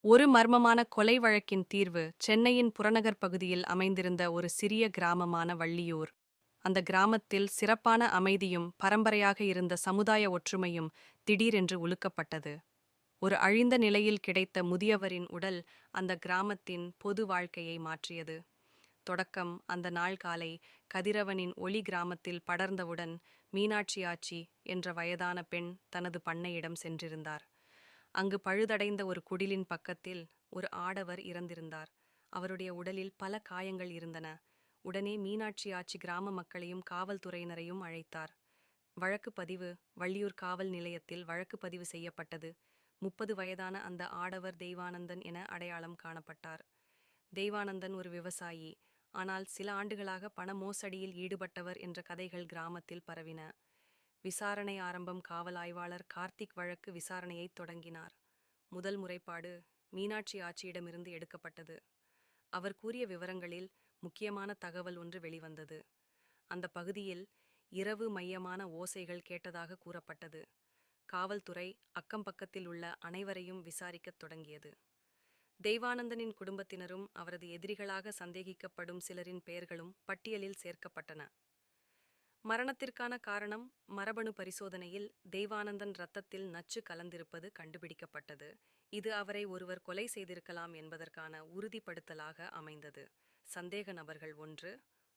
ஒரு மர்மமான கொலை வழக்கின் தீர்வு சென்னையின் புறநகர் பகுதியில் அமைந்திருந்த ஒரு சிறிய கிராமமான வள்ளியூர். அந்த கிராமத்தில் சிறப்பான அமைதியும் பரம்பரையாக இருந்த சமுதாய ஒற்றுமையும் திடீரென்று உலுக்கப்பட்டது. ஒரு அழிந்த நிலையில் கிடைத்த முதியவரின் உடல் அந்த கிராமத்தின் பொது வாழ்க்கையை மாற்றியது. தொடக்கம் அந்த நாள் காலை கதிரவனின் ஒளி கிராமத்தில் படர்ந்தவுடன் மீனாட்சி ஆச்சி என்ற வயதான பெண் தனது பண்ணையிடம் சென்றிருந்தார். அங்கு பழுதடைந்த ஒரு குடிலின் பக்கத்தில் ஒரு ஆடவர் இறந்திருந்தார். அவருடைய உடலில் பல காயங்கள் இருந்தன. உடனே மீனாட்சி ஆச்சி கிராம மக்களையும் காவல்துறையினரையும் அழைத்தார். வழக்கு பதிவு வள்ளியூர் காவல் நிலையத்தில் வழக்கு பதிவு செய்யப்பட்டது. 30 வயதான அந்த ஆடவர் தெய்வானந்தன் என அடையாளம் காணப்பட்டார். தெய்வானந்தன் ஒரு விவசாயி, ஆனால் சில ஆண்டுகளாக பண மோசடியில் ஈடுபட்டவர் என்ற கதைகள் கிராமத்தில் பரவின. விசாரணை ஆரம்பம். காவல் ஆய்வாளர் கார்த்திக் வழக்கு விசாரணையை தொடங்கினார். முதல் முறைப்பாடு மீனாட்சி ஆச்சியிடமிருந்து எடுக்கப்பட்டது. அவர் கூறிய விவரங்களில் முக்கியமான தகவல் ஒன்று வெளிவந்தது. அந்த பகுதியில் இரவு மையமான ஓசைகள் கேட்டதாக கூறப்பட்டது. காவல்துறை அக்கம் பக்கத்தில் உள்ள அனைவரையும் விசாரிக்கத் தொடங்கியது. தெய்வானந்தனின் குடும்பத்தினரும் அவரது எதிரிகளாக சந்தேகிக்கப்படும் சிலரின் பெயர்களும் பட்டியலில் சேர்க்கப்பட்டன. மரணத்திற்கான காரணம் மரபணு பரிசோதனையில் தெய்வானந்தன் இரத்தத்தில் நச்சு கலந்திருப்பது கண்டுபிடிக்கப்பட்டது. இது அவரை ஒருவர் கொலை செய்திருக்கலாம் என்பதற்கான உறுதிப்படுத்தலாக அமைந்தது. சந்தேக நபர்கள்: 1.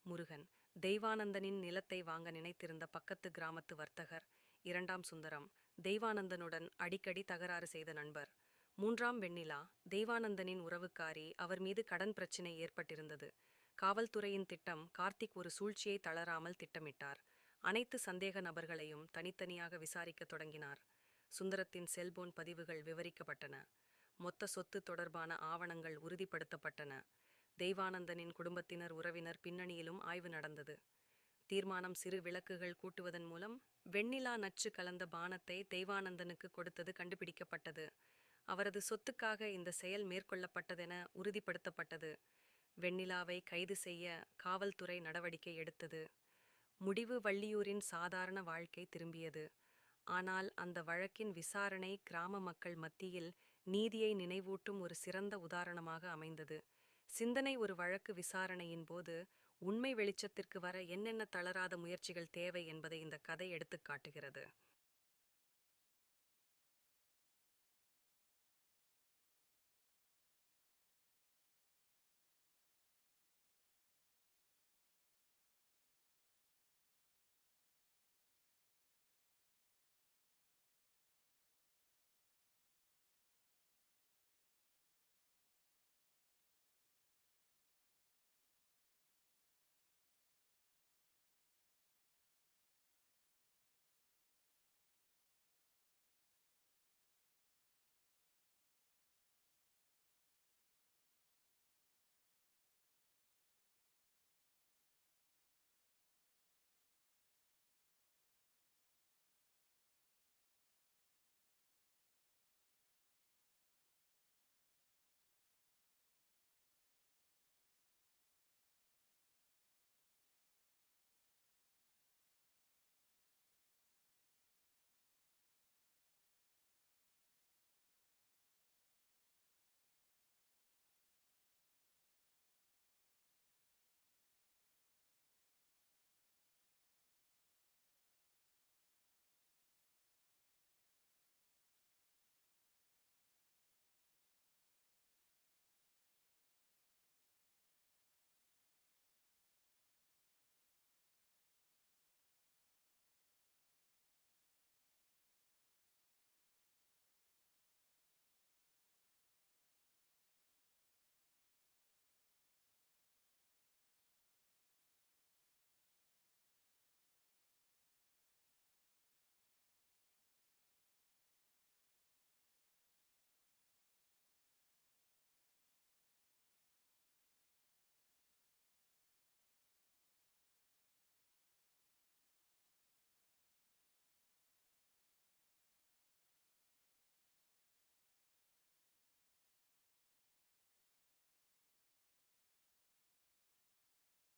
முருகன், தெய்வானந்தனின் நிலத்தை வாங்க நினைத்திருந்த பக்கத்து கிராமத்து வர்த்தகர். 2. சுந்தரம், தெய்வானந்தனுடன் அடிக்கடி தகராறு செய்த நண்பர். 3. வெண்ணிலா, தெய்வானந்தனின் உறவுக்காரி, அவர் மீது கடன் பிரச்சினை ஏற்பட்டிருந்தது. காவல்துறையின் திட்டம்: கார்த்திக் ஒரு சூழ்ச்சியை தளராமல் திட்டமிட்டார். அனைத்து சந்தேக நபர்களையும் தனித்தனியாக விசாரிக்க தொடங்கினார். சுந்தரத்தின் செல்போன் பதிவுகள் விவரிக்கப்பட்டன. மொத்த சொத்து தொடர்பான ஆவணங்கள் உறுதிப்படுத்தப்பட்டன. தெய்வானந்தனின் குடும்பத்தினர் உறவினர் பின்னணியிலும் ஆய்வு நடந்தது. தீர்மானம்: சிறு விளக்குகள் கூட்டுவதன் மூலம் வெண்ணிலா நச்சு கலந்த பானத்தை தெய்வானந்தனுக்கு கொடுத்தது கண்டுபிடிக்கப்பட்டது. அவரது சொத்துக்காக இந்த செயல் மேற்கொள்ளப்பட்டதென உறுதிப்படுத்தப்பட்டது. வெண்ணிலாவை கைது செய்ய காவல்துறை நடவடிக்கை எடுத்தது. முடிவு: வள்ளியூரின் சாதாரண வாழ்க்கை திரும்பியது. ஆனால் அந்த வழக்கின் விசாரணை கிராம மக்கள் மத்தியில் நீதியை நினைவூட்டும் ஒரு சிறந்த உதாரணமாக அமைந்தது. சிந்தனை: ஒரு வழக்கு விசாரணையின் போது உண்மை வெளிச்சத்திற்கு வர என்னென்ன தளராத முயற்சிகள் தேவை என்பதை இந்த கதை எடுத்துக்காட்டுகிறது.